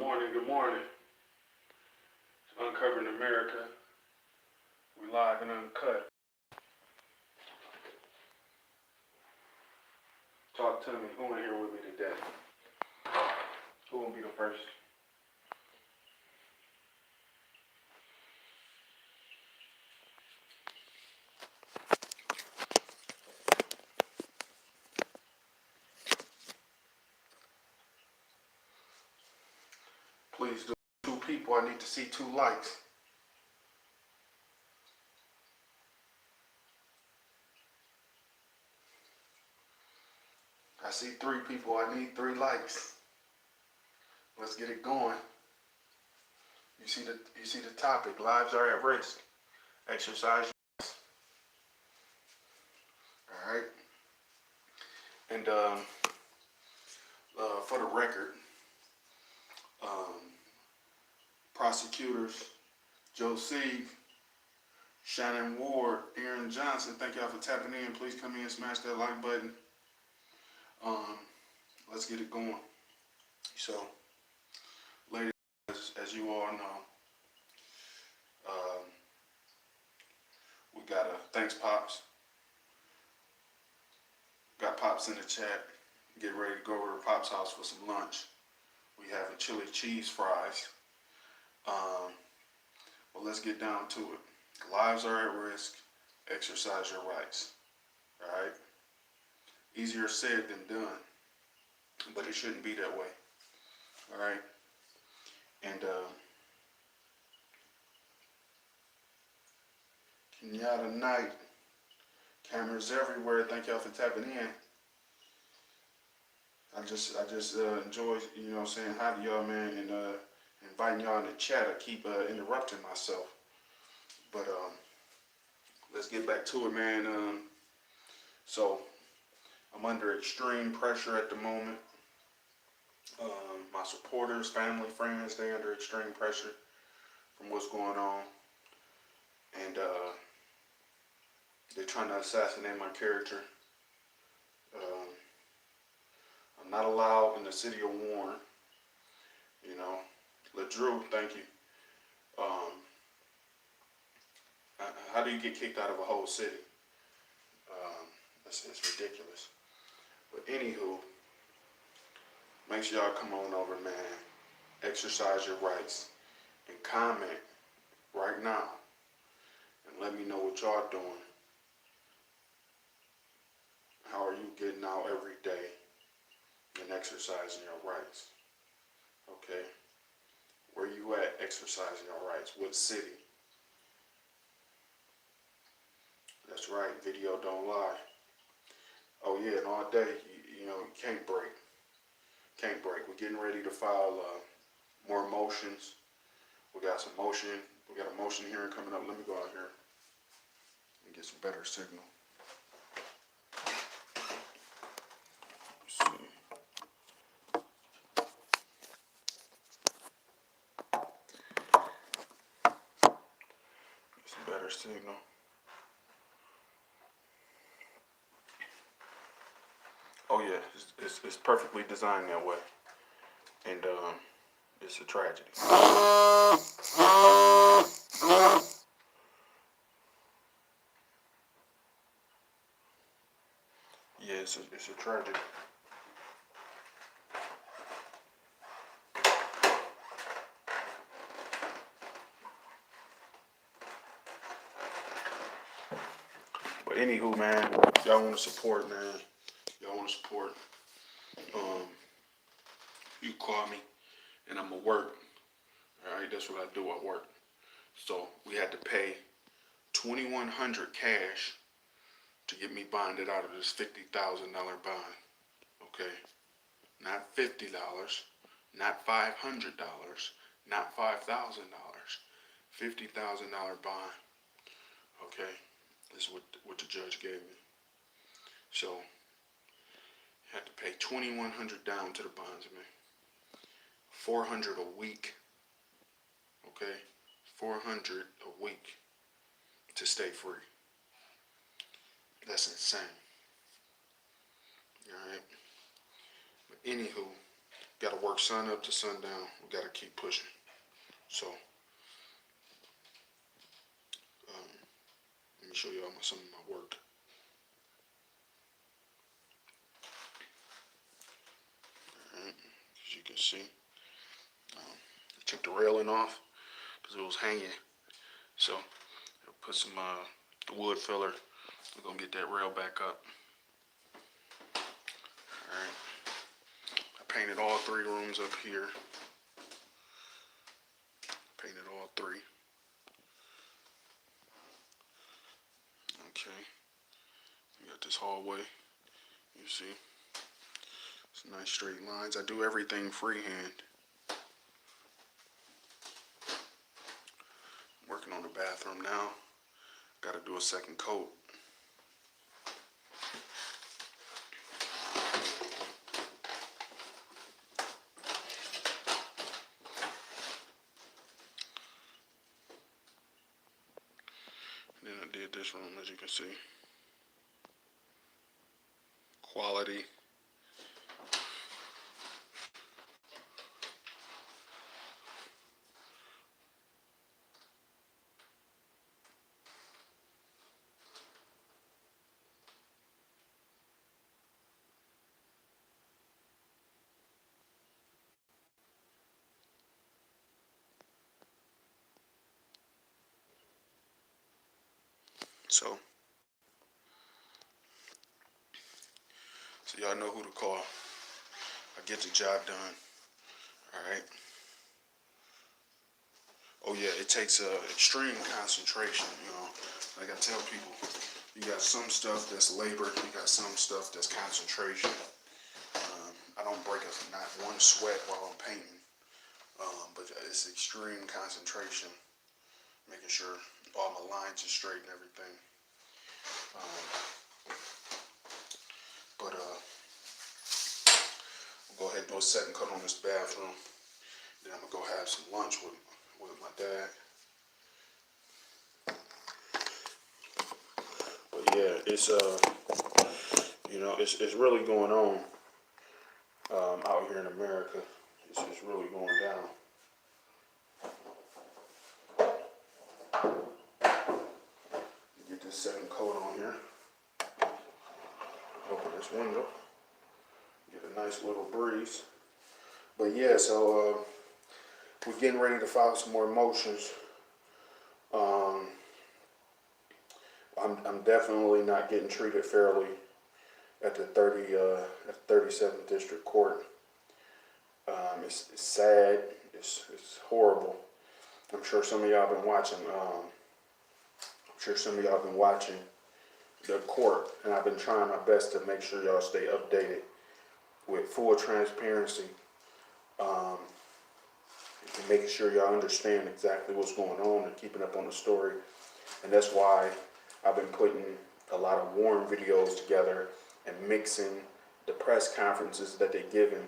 morning, good morning. It's Uncovering America. We live and uncut. Talk to me. Who in here with me today? Who will be the first? Please do. 2 people. I need to see 2 likes. I see 3 people. I need 3 likes. Let's get it going. You see the topic. Lives are at risk. Exercise. All right. And for the record, prosecutors Joe Sieg, Shannon Ward, Aaron Johnson, thank y'all for tapping in. Please come in, smash that like button. Let's get it going. So, ladies, as you all know, we got thanks Pops. Got Pops in the chat. Get ready to go over to Pop's house for some lunch. We having chili cheese fries. Well, let's get down to it. Lives are at risk. Exercise your rights. All right. Easier said than done, but it shouldn't be that way. All right. And Kenyatta Knight, cameras everywhere. Thank y'all for tapping in. I just enjoy, saying hi to y'all, man, and inviting y'all in the chat. I keep interrupting myself, but let's get back to it, man. So I'm under extreme pressure at the moment. My supporters, family, friends, they under extreme pressure from what's going on, and they're trying to assassinate my character. I'm not allowed in the city of Warren. LeDrew, thank you. How do you get kicked out of a whole city? It's ridiculous. But anywho, make sure y'all come on over, man. Exercise your rights and comment right now and let me know what y'all doing. How are you getting out every day and exercising your rights? Okay. Where you at exercising your rights? What city? That's right, video don't lie. Oh yeah, and all day, you can't break. Can't break. We're getting ready to file more motions. We got some motion. We got a motion hearing coming up. Let me go out here and get some better signal. Let's see. Get some better signal. Oh yeah, it's perfectly designed that way, and it's a tragedy. Yeah, it's a tragedy. But anywho, man, y'all want to support, man. Y'all want to support. You call me, and I'ma work. All right, that's what I do. I work. So we had to pay $2,100 cash to get me bonded out of this $50,000 bond. Okay, not $50, not $500, not $5,000, $50,000 bond. Okay, this is what the judge gave me. So had to pay $2,100 down to the bondsman, $400 a week. Okay, $400 a week to stay free. That's insane. All right. But anywho, Got to work sun up to sundown. We got to keep pushing. So, let me show y'all some of my work. All right, as you can see, I took the railing off because it was hanging. So, I'll put some wood filler. We're gonna get that rail back up. All right. I painted all 3 rooms up here. Painted all 3. Okay. We got this hallway. You see, it's nice straight lines. I do everything freehand. Working on the bathroom now. Got to do a second coat. And then I did this room, as you can see. Quality. So y'all know who to call. I get the job done. All right. Oh yeah, it takes extreme concentration. Like I tell people, you got some stuff that's labor, you got some stuff that's concentration. I don't break not one sweat while I'm painting, but it's extreme concentration, making sure all my lines are straight and everything. But we'll go ahead and do a second coat on this bathroom. Then I'm gonna go have some lunch with my dad. But yeah, it's it's really going on out here in America. It's really going down. Get this second coat on here. Open this window. Get a nice little breeze. But yeah, so we're getting ready to file some more motions. I'm definitely not getting treated fairly at the 37th District Court. It's sad. It's horrible. I'm sure some of y'all been watching. The court, and I've been trying my best to make sure y'all stay updated with full transparency, and making sure y'all understand exactly what's going on and keeping up on the story. And that's why I've been putting a lot of warm videos together and mixing the press conferences that they're giving,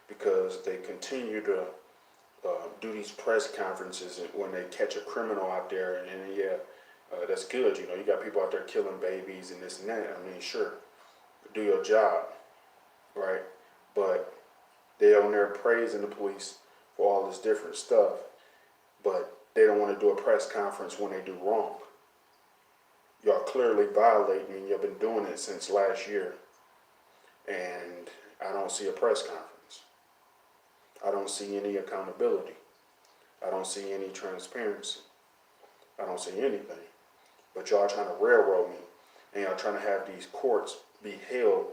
because they continue to do these press conferences when they catch a criminal out there, and that's good. You got people out there killing babies and this and that. I mean, sure, do your job, right? But they're on there praising the police for all this different stuff, but they don't want to do a press conference when they do wrong. Y'all clearly violating, and you've been doing it since last year, and I don't see a press conference. I don't see any accountability. I don't see any transparency. I don't see anything. But y'all trying to railroad me, and y'all trying to have these courts be held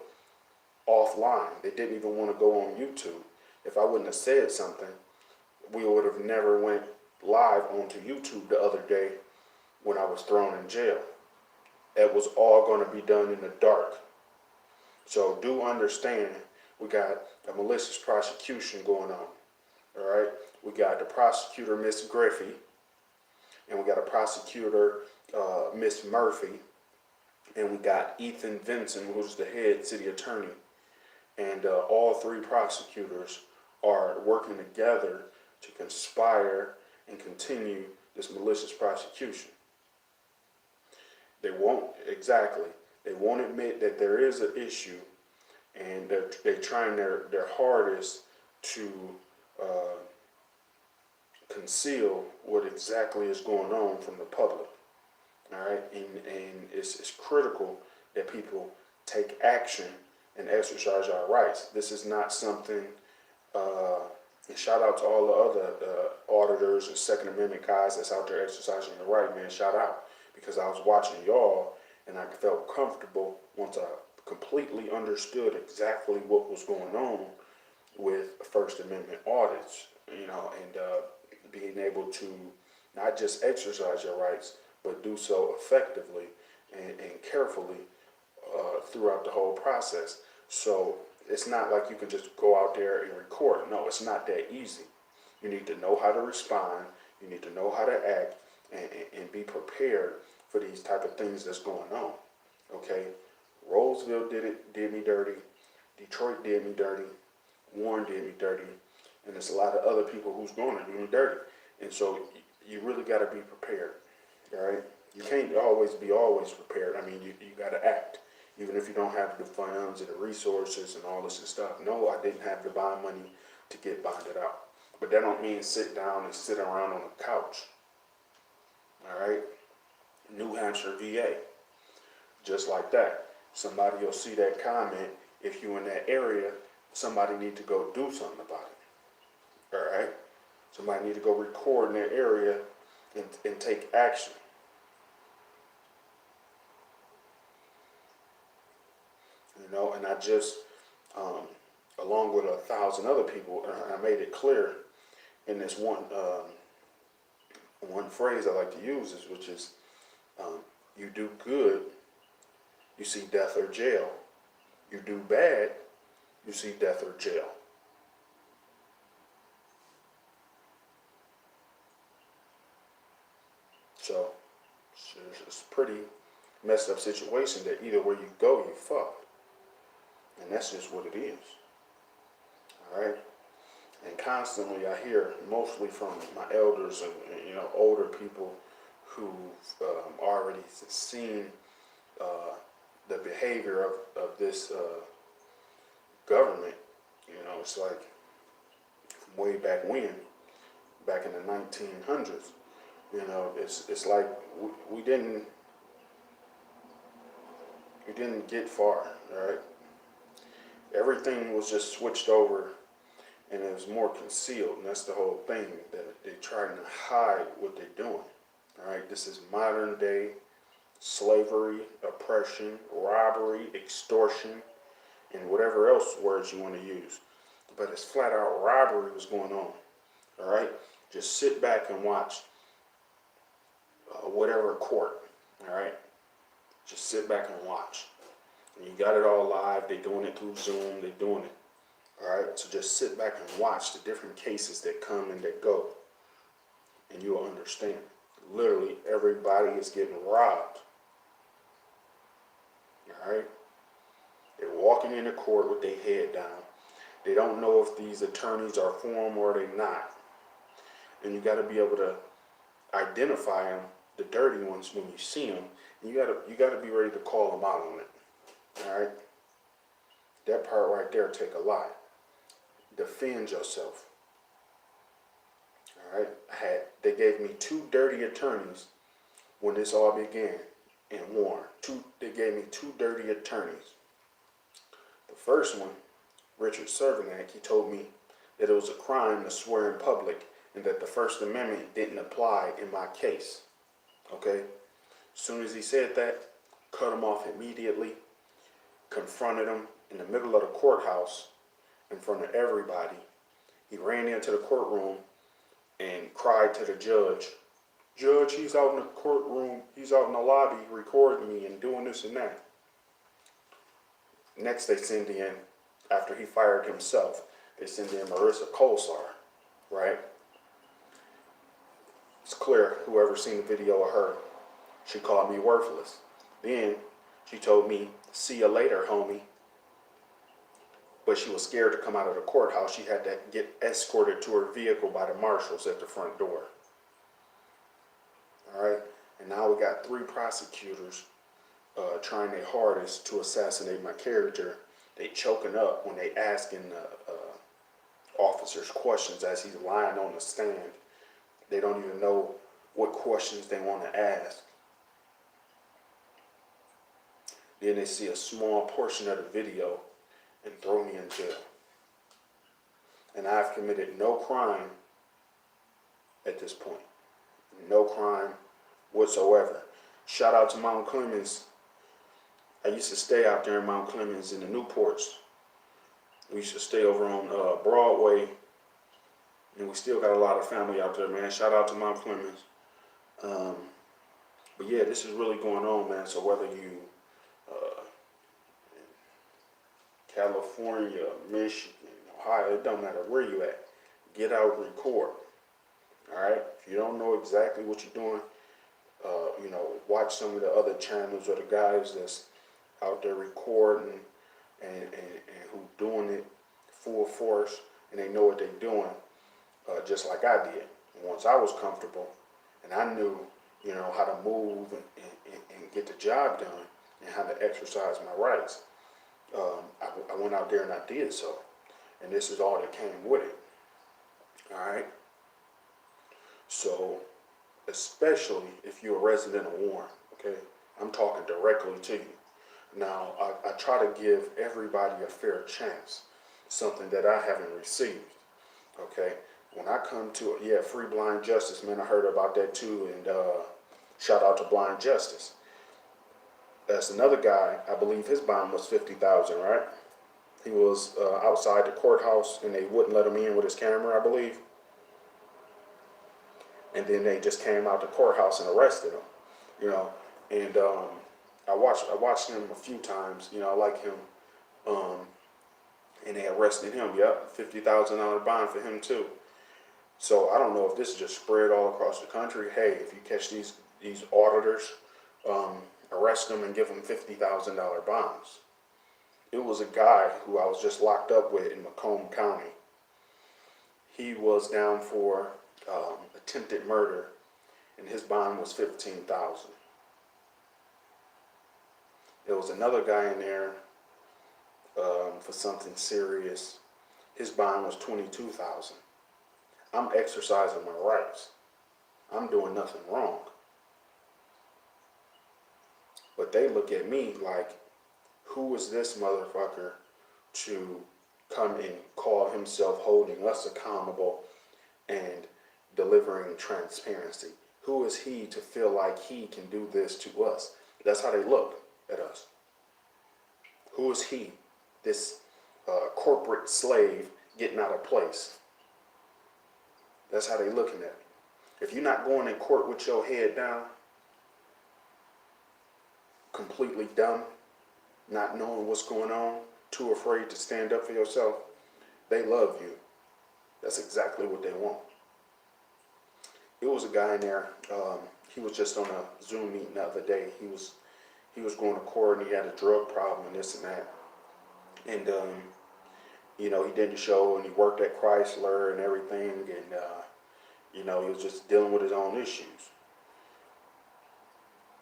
offline. They didn't even want to go on YouTube. If I wouldn't have said something, we would have never went live onto YouTube the other day when I was thrown in jail. It was all going to be done in the dark. So do understand, we got a malicious prosecution going on. All right, we got the prosecutor, Miss Griffey, and we got a prosecutor, Miss Murphy, and we got Ethan Vinson, who's the head city attorney. And all 3 prosecutors are working together to conspire and continue this malicious prosecution. They won't admit that there is an issue, and they're trying their hardest to conceal what exactly is going on from the public. All right, and it's critical that people take action and exercise our rights. This is not something. And shout out to all the other auditors and Second Amendment guys that's out there exercising the right, man. Shout out, because I was watching y'all and I felt comfortable once I completely understood exactly what was going on with First Amendment audits, and being able to not just exercise your rights, but do so effectively and carefully throughout the whole process. So it's not like you can just go out there and record. No, it's not that easy. You need to know how to respond. You need to know how to act and be prepared for these type of things that's going on. Okay, Roseville did me dirty. Detroit did me dirty. Warren did me dirty, and there's a lot of other people who's going to do me dirty. And so you really got to be prepared. All right, you can't always be prepared. I mean, you got to act, even if you don't have the funds and the resources and all this and stuff. No, I didn't have the bond money to get bonded out, but that don't mean sit down and sit around on a couch. All right, New Hampshire, VA, just like that. Somebody will see that comment. If you're in that area, somebody need to go do something about it. All right, somebody need to go record in that area and take action. And I just, along with 1,000 other people, I made it clear in this one phrase I like to use, which is, you do good, you see death or jail. You do bad, you see death or jail. So it's a pretty messed up situation that either way you go, you fuck. And that's just what it is. All right. And constantly I hear, mostly from my elders and older people who've already seen the behavior of this government. It's like from way back when, back in the 1900s. It's like we didn't get far. All right. Everything was just switched over, and it was more concealed, and that's the whole thing, that they're trying to hide what they're doing. All right, this is modern day slavery, oppression, robbery, extortion, and whatever else words you want to use. But it's flat out robbery was going on. All right, just sit back and watch whatever court. All right, just sit back and watch. And you got it all live. They're doing it through Zoom. They're doing it. All right, so just sit back and watch the different cases that come and that go, and you'll understand. Literally, everybody is getting robbed. All right, they're walking into court with their head down. They don't know if these attorneys are for them or they're not, and you got to be able to identify them, the dirty ones, when you see them. And you got to be ready to call them out on it. All right, that part right there take a lot. Defend yourself. All right, they gave me 2 dirty attorneys when this all began in Warren. They gave me 2 dirty attorneys. The first one, Richard Cervenak, he told me that it was a crime to swear in public and that the First Amendment didn't apply in my case. Okay? As soon as he said that, cut him off immediately, confronted him in the middle of the courthouse in front of everybody. He ran into the courtroom and cried to the judge, "Judge, he's out in the courtroom, he's out in the lobby recording me and doing this and that." Next they send in, after he fired himself, they send in Marissa Colsar, right? It's clear, whoever's seen the video of her, she called me worthless. Then she told me, "See you later, homie." But she was scared to come out of the courthouse. She had to get escorted to her vehicle by the marshals at the front door. All right, and now we got 3 prosecutors trying their hardest to assassinate my character. They choking up when they asking officer's questions as he's lying on the stand. They don't even know what questions they want to ask. Then they see a small portion of the video and throw me in jail. And I've committed no crime at this point. No crime whatsoever. Shout out to Mount Clemens. I used to stay out there in Mount Clemens in the Newports. We used to stay over on Broadway. And we still got a lot of family out there, man. Shout out to Mount Clemens. But yeah, this is really going on, man. So whether you California, Michigan, Ohio, it don't matter where you at. Get out and record. All right? If you don't know exactly what you're doing, watch some of the other channels or the guys that's out there recording and who doing it full force, and they know what they're doing, just like I did. And once I was comfortable and I knew, how to move and get the job done and how to exercise my rights, I went out there and I did so. And this is all that came with it. All right? So, especially if you're a resident of Warren, okay? I'm talking directly to you. Now, I try to give everybody a fair chance, something that I haven't received, okay? When I come to it, free Blind Justice, man, I heard about that too, and shout out to Blind Justice. That's another guy, I believe his bond was $50,000, right? He was outside the courthouse, and they wouldn't let him in with his camera, I believe. And then they just came out the courthouse and arrested him, And I watched him a few times, I like him. And they arrested him. Yep, $50,000 bond for him too. So I don't know if this is just spread all across the country. Hey, if you catch these auditors, arrest them and give them $50,000 bonds. It was a guy who I was just locked up with in Macomb County. He was down for attempted murder, and his bond was $15,000. There was another guy in there for something serious. His bond was $22,000. I'm exercising my rights. I'm doing nothing wrong. But they look at me like, who is this motherfucker to come and call himself holding us accountable and delivering transparency? Who is he to feel like he can do this to us? That's how they look at us. Who is he, this corporate slave getting out of place? That's how they looking at it. If you're not going in court with your head down, completely dumb, not knowing what's going on, too afraid to stand up for yourself, they love you. That's exactly what they want. It was a guy in there, he was just on a Zoom meeting the other day. He was going to court and he had a drug problem and this and that. And, he didn't show, and he worked at Chrysler and everything, and, he was just dealing with his own issues.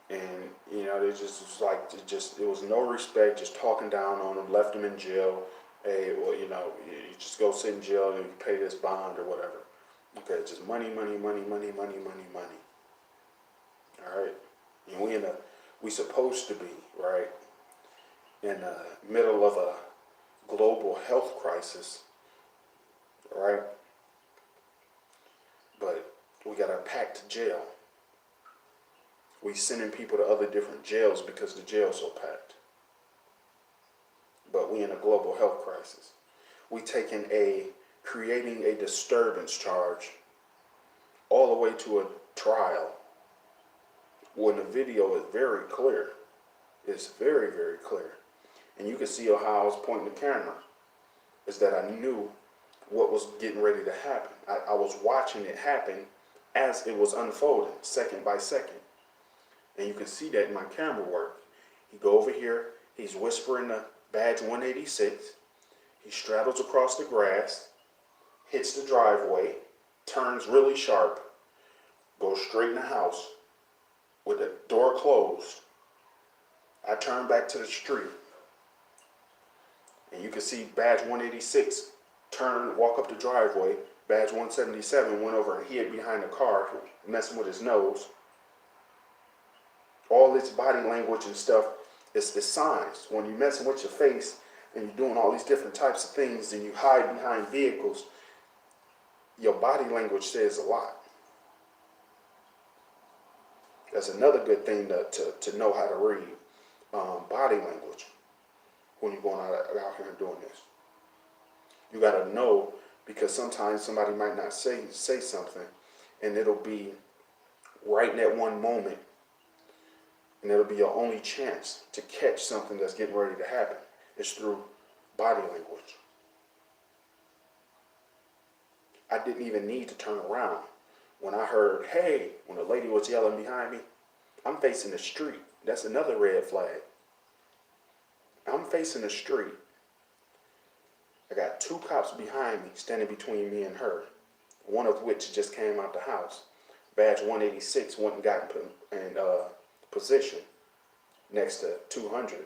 And, it just was like, it was no respect, just talking down on him, left him in jail. Hey, well, you just go sit in jail and you pay this bond or whatever. Okay, just money, money, money, money, money, money, money. All right? And we supposed to be, right, in the middle of a global health crisis, right? But we got a packed jail. We sending people to other different jails because the jail's so packed. But we in a global health crisis. We creating a disturbance charge all the way to a trial when the video is very clear. It's very, very clear. And you can see how I was pointing the camera, is that I knew what was getting ready to happen. I was watching it happen as it was unfolding, second by second. And you can see that in my camera work. He go over here, he's whispering the badge 186, he straddles across the grass, hits the driveway, turns really sharp, goes straight in the house with the door closed. I turn back to the street. And you can see badge 186 turned, walk up the driveway. Badge 177 went over and hid behind the car, messing with his nose. All this body language and stuff is signs. When you're messing with your face and you're doing all these different types of things and you hide behind vehicles, your body language says a lot. That's another good thing to know how to read body language when you're going out here and doing this. You got to know, because sometimes somebody might not say something, and it'll be right in that one moment, and it'll be your only chance to catch something that's getting ready to happen. It's through body language. I didn't even need to turn around. When I heard, hey, when the lady was yelling behind me, I'm facing the street. That's another red flag. I'm facing the street. I got two cops behind me, standing between me and her, one of which just came out the house. Badge 186 went and got in position next to 200.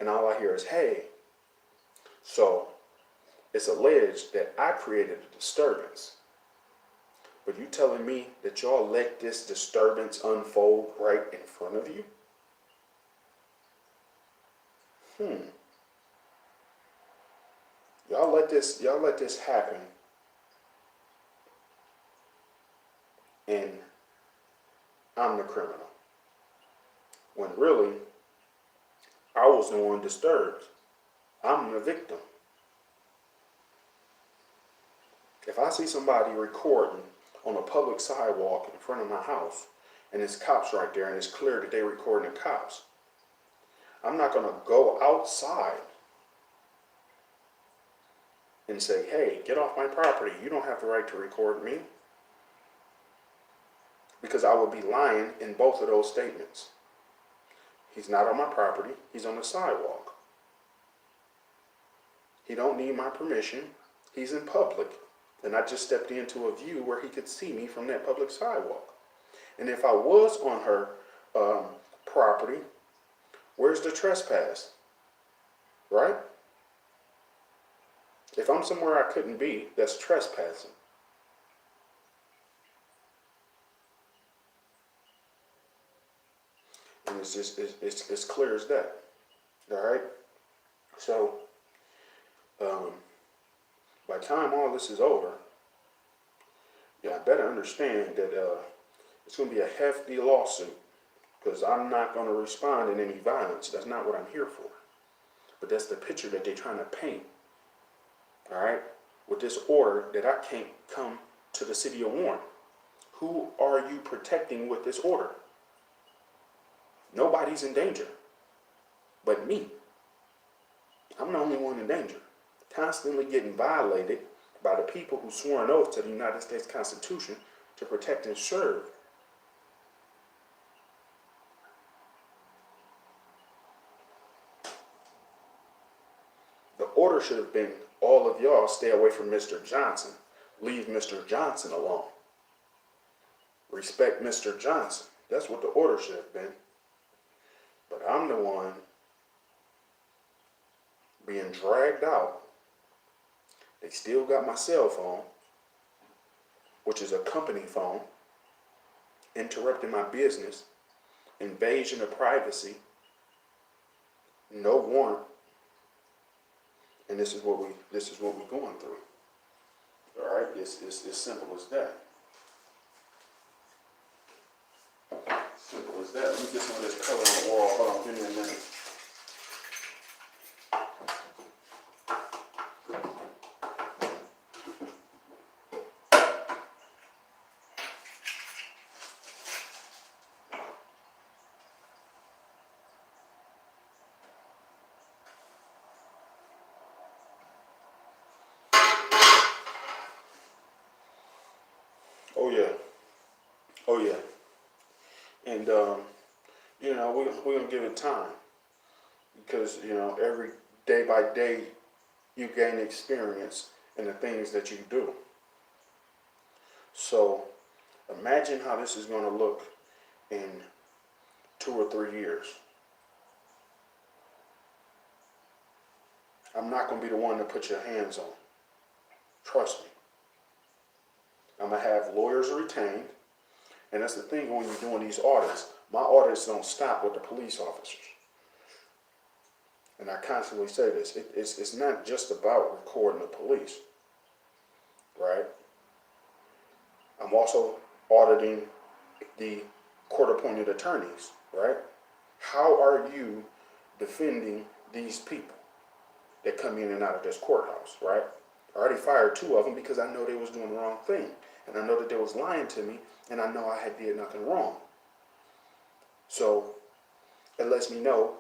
And all I hear is, hey. So it's alleged that I created a disturbance. But you telling me that y'all let this disturbance unfold right in front of you? Y'all let this happen, and I'm the criminal. When really, I was the one disturbed. I'm the victim. If I see somebody recording on a public sidewalk in front of my house, and there's cops right there, and it's clear that they're recording the cops, I'm not going to go outside and say, hey, get off my property. You don't have the right to record me. Because I would be lying in both of those statements. He's not on my property. He's on the sidewalk. He don't need my permission. He's in public. And I just stepped into a view where he could see me from that public sidewalk. And if I was on her property, where's the trespass? Right? If I'm somewhere I couldn't be, that's trespassing. And it's just it's clear as that. All right. So by the time all this is over, I better understand that it's going to be a hefty lawsuit, because I'm not going to respond in any violence. That's not what I'm here for. But that's the picture that they're trying to paint. All right, with this order that I can't come to the city of Warren. Who are you protecting with this order? Nobody's in danger but me. I'm the only one in danger. Constantly getting violated by the people who swore an oath to the United States Constitution to protect and serve. The order should have been, all of y'all stay away from Mr. Johnson. Leave Mr. Johnson alone. Respect Mr. Johnson. That's what the order should have been. But I'm the one being dragged out. They still got my cell phone, which is a company phone, interrupting my business, invasion of privacy, no warrant, and this is what we're going through. All right, it's as simple as that. Simple as that. Let me get some of this color on the wall. Hold on, give me a minute. Oh yeah. Oh yeah. And we're gonna give it time, because every day by day you gain experience in the things that you do. So imagine how this is going to look in 2 or 3 years. I'm not going to be the one to put your hands on. Trust me. I'm going to have lawyers retained. And that's the thing when you're doing these audits. My audits don't stop with the police officers. And I constantly say this. It's not just about recording the police, right? I'm also auditing the court-appointed attorneys, right? How are you defending these people that come in and out of this courthouse, right? I already fired 2 of them because I know they was doing the wrong thing. And I know that they was lying to me, and I know I had did nothing wrong. So it lets me know,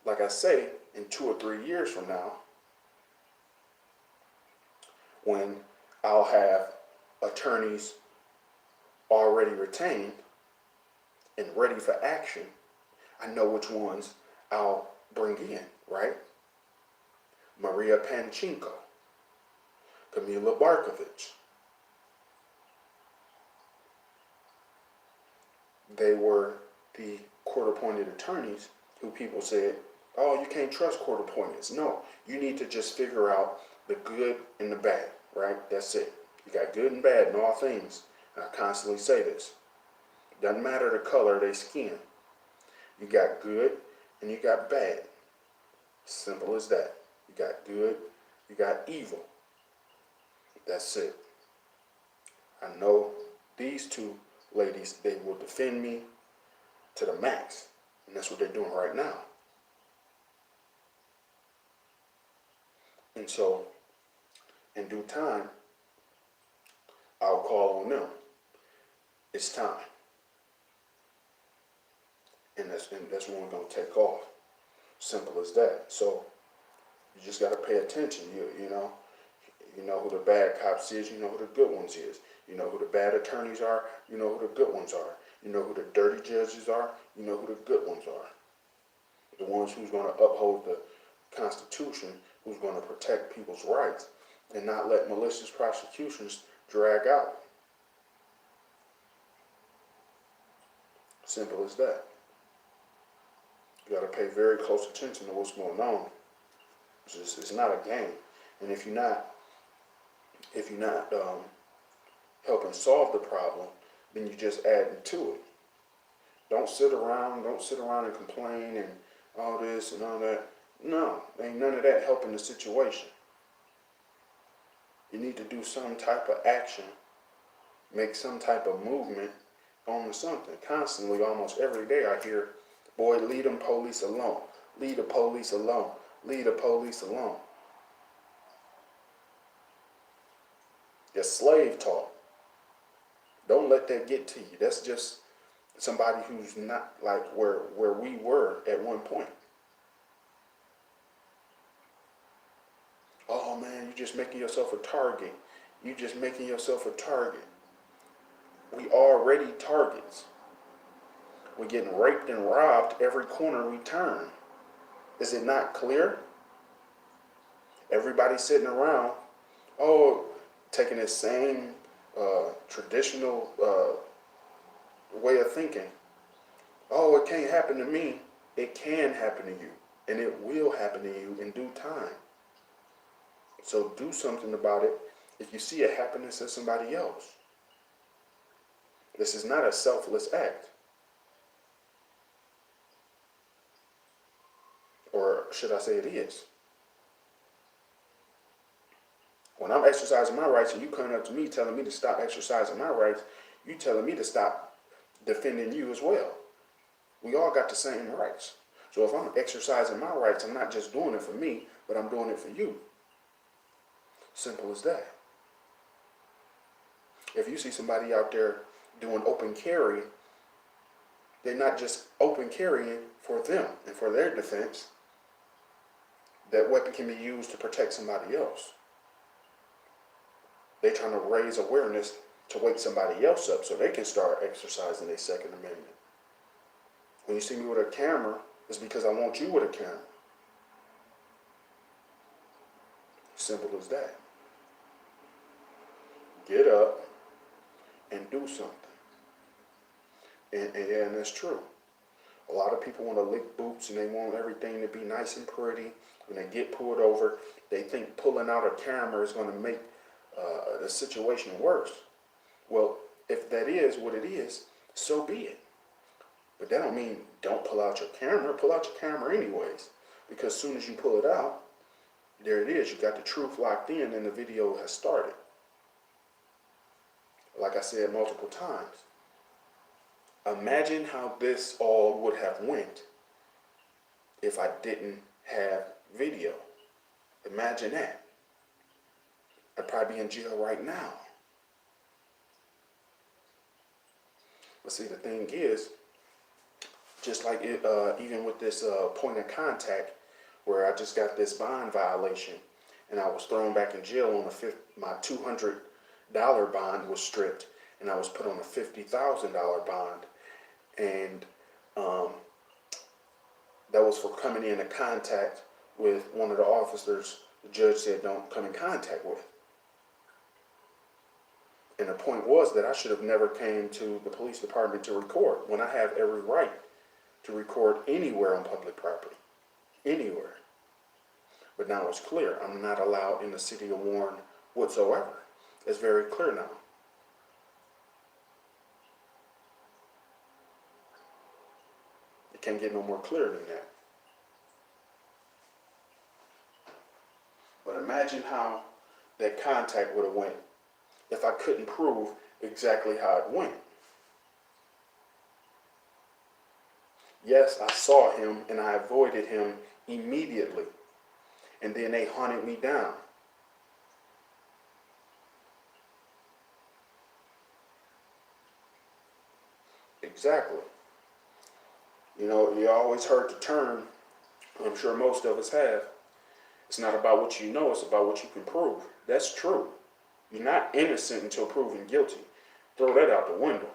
like I say, in 2 or 3 years from now, when I'll have attorneys already retained and ready for action, I know which ones I'll bring in, right? Maria Panchenko, Camila Barkovich. They were the court-appointed attorneys who people said, oh, you can't trust court appointments. No, you need to just figure out the good and the bad, right? That's it. You got good and bad in all things. And I constantly say this. Doesn't matter the color of their skin. You got good and you got bad. Simple as that. You got good, you got evil. That's it. I know these 2 ladies, they will defend me to the max. And that's what they're doing right now. And so, in due time, I'll call on them. It's time. And that's when we're going to take off. Simple as that. So, you just got to pay attention. You know who the bad cops is. You know who the good ones is. You know who the bad attorneys are. You know who the good ones are. You know who the dirty judges are. You know who the good ones are. The ones who's going to uphold the Constitution, who's going to protect people's rights and not let malicious prosecutions drag out. Simple as that. You got to pay very close attention to what's going on. It's not a game. And if you're not helping solve the problem, then you're just adding to it. Don't sit around and complain and all this and all that. No, ain't none of that helping the situation. You need to do some type of action, make some type of movement on something. Constantly, almost every day, I hear, boy, leave them police alone. Leave the police alone. Leave the police alone. It's slave talk. Don't let that get to you. That's just somebody who's not like where we were at one point. Oh man, you're just making yourself a target. You're just making yourself a target. We already targets. We're getting raped and robbed every corner we turn. Is it not clear? Everybody sitting around, taking this same traditional way of thinking. Oh, it can't happen to me. It can happen to you. And it will happen to you in due time. So do something about it if you see it happening to somebody else. This is not a selfless act. Or should I say it is? When I'm exercising my rights and you coming up to me telling me to stop exercising my rights, you telling me to stop defending you as well. We all got the same rights. So if I'm exercising my rights, I'm not just doing it for me, but I'm doing it for you. Simple as that. If you see somebody out there doing open carry, they're not just open carrying for them and for their defense. That weapon can be used to protect somebody else. They're trying to raise awareness to wake somebody else up so they can start exercising their Second Amendment. When you see me with a camera, it's because I want you with a camera. Simple as that. Get up and do something. And that's true. A lot of people want to lick boots and they want everything to be nice and pretty. When they get pulled over, they think pulling out a camera is going to make the situation worse. Well, if that is what it is, so be it. But that don't mean don't pull out your camera. Pull out your camera anyways. Because as soon as you pull it out, there it is. You got the truth locked in and the video has started. Like I said multiple times. Imagine how this all would have went if I didn't have video. Imagine that. I'd probably be in jail right now. But see, the thing is, just like it, even with this point of contact, where I just got this bond violation, and I was thrown back in jail on my $200 bond was stripped, and I was put on a $50,000 bond, and that was for coming into contact with one of the officers the judge said don't come in contact with. And the point was that I should have never came to the police department to record when I have every right to record anywhere on public property. Anywhere. But now it's clear. I'm not allowed in the city of Warren whatsoever. It's very clear now. It can't get no more clear than that. But imagine how that contact would have went if I couldn't prove exactly how it went. Yes, I saw him and I avoided him immediately. And then they hunted me down. Exactly. You know, you always heard the term, I'm sure most of us have, it's not about what you know, it's about what you can prove. That's true. You're not innocent until proven guilty. Throw that out the window.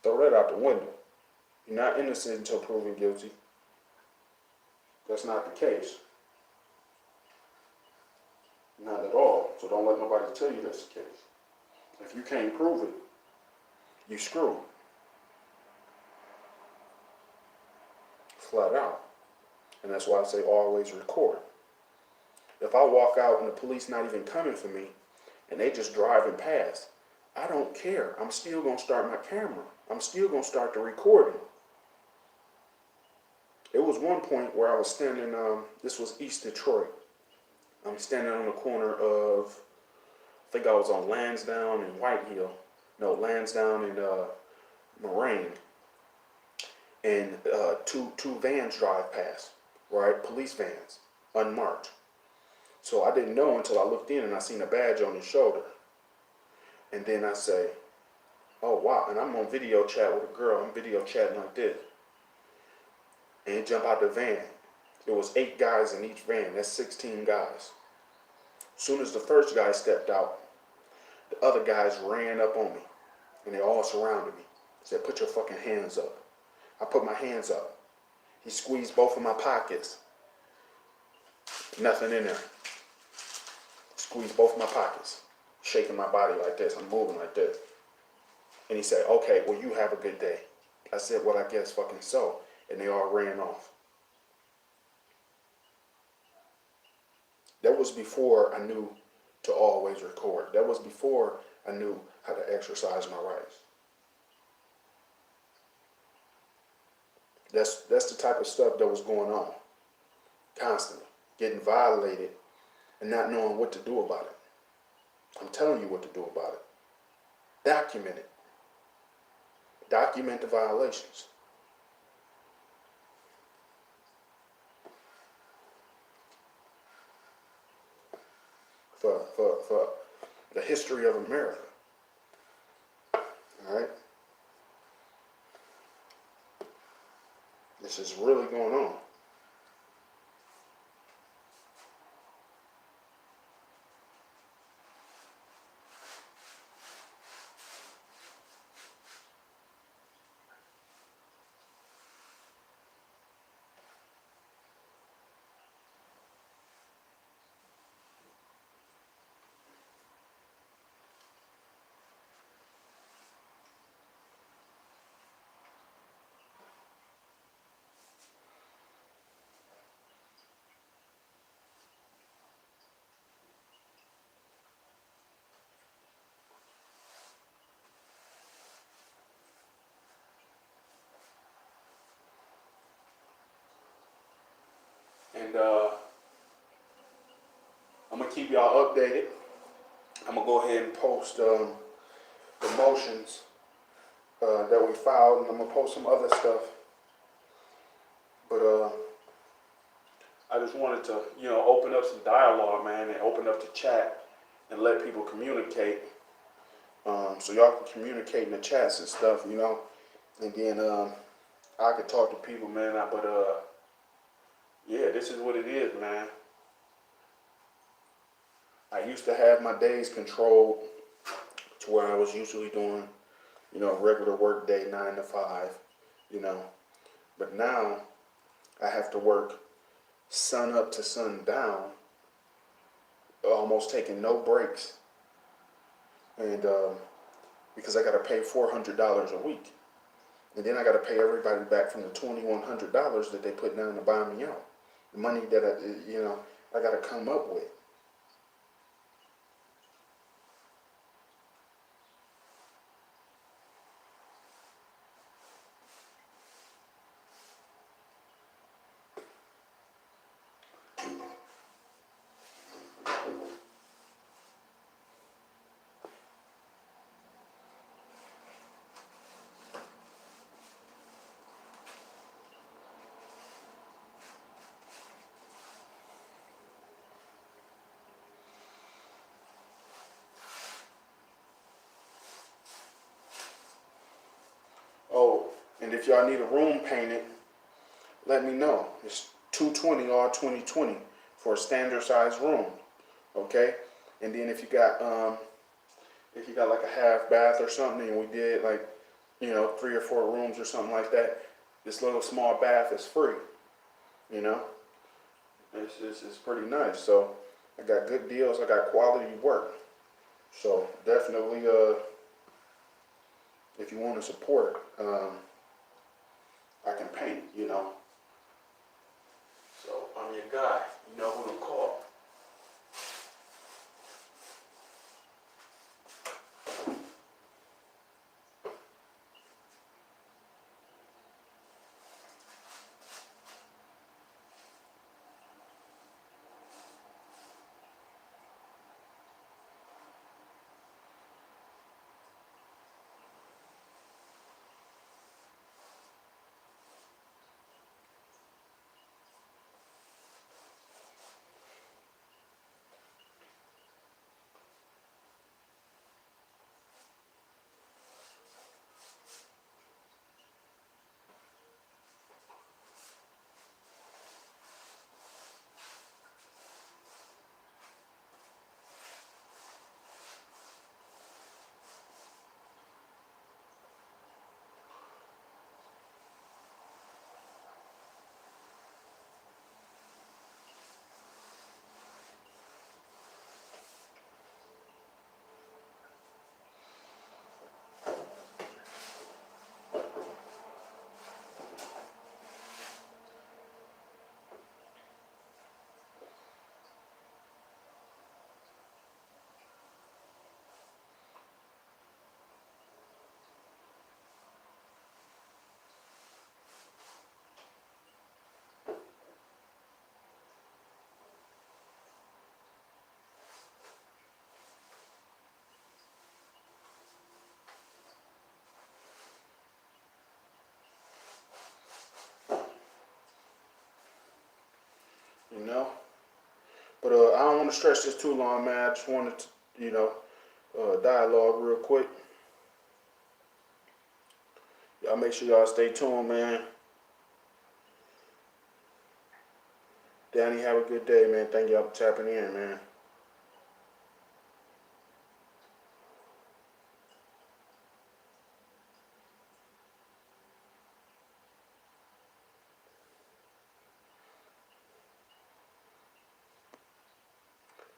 Throw that out the window. You're not innocent until proven guilty. That's not the case. Not at all. So don't let nobody tell you that's the case. If you can't prove it, you screwed. Flat out. And that's why I say always record. If I walk out and the police not even coming for me, and they just driving past, I don't care. I'm still going to start my camera. I'm still going to start the recording. It was one point where I was standing, this was East Detroit. I'm standing on the corner of, I think I was on Lansdowne and Whitehill. No, Lansdowne and Moraine. And two vans drive past, right? Police vans, unmarked. So I didn't know until I looked in and I seen a badge on his shoulder. And then I say, oh wow, and I'm on video chat with a girl, I'm video chatting like this. And he jump out the van. There was 8 guys in each van, that's 16 guys. As soon as the first guy stepped out, the other guys ran up on me. And they all surrounded me. Said, put your fucking hands up. I put my hands up. He squeezed both of my pockets. Nothing in there. Squeezed both of my pockets. Shaking my body like this. I'm moving like this. And he said, okay, well, you have a good day. I said, well, I guess fucking so. And they all ran off. That was before I knew to always record. That was before I knew how to exercise my rights. That's the type of stuff that was going on. Constantly. Getting violated and not knowing what to do about it. I'm telling you what to do about it. Document it. Document the violations. For the history of America. All right? This is really going on. keep y'all updated. I'm gonna go ahead and post the motions that we filed, and I'm gonna post some other stuff. But I just wanted to, open up some dialogue, man, and open up the chat and let people communicate. So y'all can communicate in the chats and stuff, and then I could talk to people, man. But yeah, this is what it is, man. I used to have my days controlled to where I was usually doing, regular work day 9 to 5, But now I have to work sun up to sun down, almost taking no breaks, and because I got to pay $400 a week, and then I got to pay everybody back from the $2,100 that they put down to buy me out, the money that I got to come up with. Oh, and if y'all need a room painted, let me know. It's $220 or $2020 for a standard size room. Okay? And then if you got like a half bath or something, and we did like, 3 or 4 rooms or something like that, this little small bath is free. It's pretty nice. So I got good deals. I got quality work. So definitely, if you want to support, I can paint. So I'm your guy. You know who to call. you know. But I don't want to stretch this too long, man. I just wanted to, dialogue real quick. Y'all make sure y'all stay tuned, man. Danny, have a good day, man. Thank y'all for tapping in, man.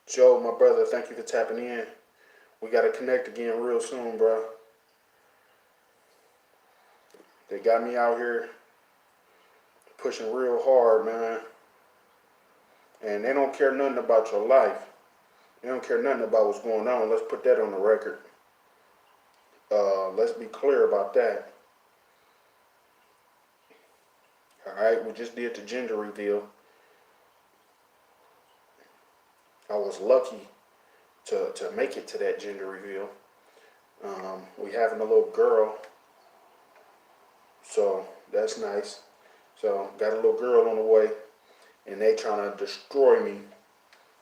Joe, my brother, thank you for tapping in. We got to connect again real soon, bro. They got me out here pushing real hard, man. And they don't care nothing about your life. They don't care nothing about what's going on. Let's put that on the record. Let's be clear about that. All right, we just did the gender reveal. I was lucky to make it to that gender reveal. We having a little girl, so that's nice. So got a little girl on the way, and they trying to destroy me.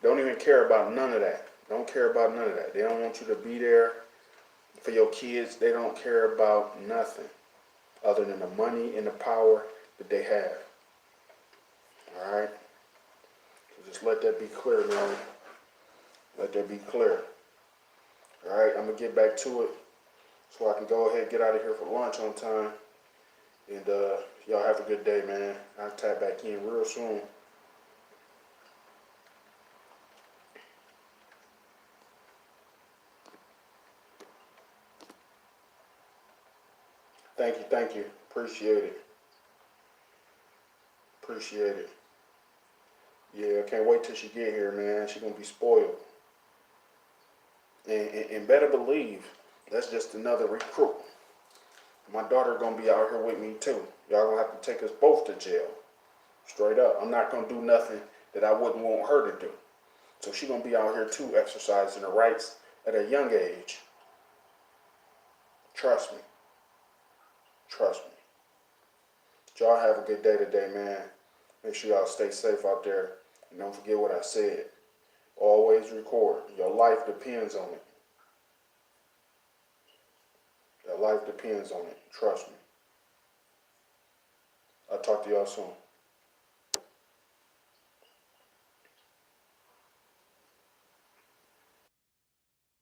Don't even care about none of that. Don't care about none of that. They don't want you to be there for your kids. They don't care about nothing other than the money and the power that they have. All right. So just let that be clear, man. Let that be clear. All right. I'm gonna get back to it so I can go ahead and get out of here for lunch on time. And y'all have a good day, man. I'll tap back in real soon. Thank you, thank you. Appreciate it. Appreciate it. Yeah, I can't wait till she get here, man. She gonna be spoiled. And better believe, that's just another recruit. My daughter gonna be out here with me too. Y'all gonna have to take us both to jail. Straight up. I'm not gonna do nothing that I wouldn't want her to do. So she gonna be out here too, exercising her rights at a young age. Trust me. Trust me. Y'all have a good day today, man. Make sure y'all stay safe out there. And don't forget what I said. Always record. Your life depends on it. Your life depends on it. Trust me. I'll talk to y'all soon.